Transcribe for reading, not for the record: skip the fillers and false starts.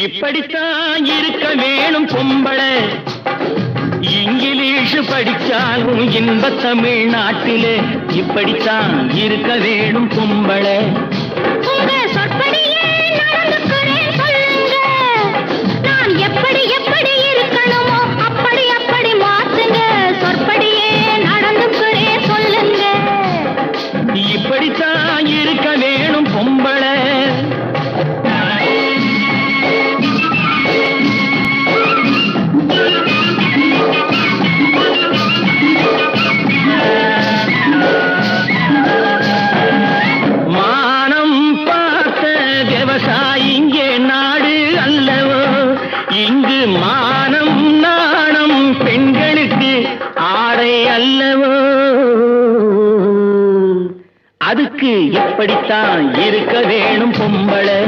இப்படித்தான் இருக்க வேணும் பொம்பளை. இங்கிலீஷ் படிச்சாலும் இன்ப தமிழ்நாட்டிலே இப்படித்தான் இருக்க வேணும் பொம்பளை. எப்படி எப்படி இருக்கணுமோ அப்படி அப்படி மாத்துங்க. சொற்படியே நடந்துக்கிறேன் சொல்லுங்க. இப்படித்தான் இருக்க வேணும் பொம்பளை. மானம் பார்த்த விவசாயிங்க நாடு அல்லவோ. இங்கு மானம் நாணம் பெண்களுக்கு ஆடை அல்லவோ. அதுக்கு இப்படித்தான் இருக்க வேணும் பொம்பளை.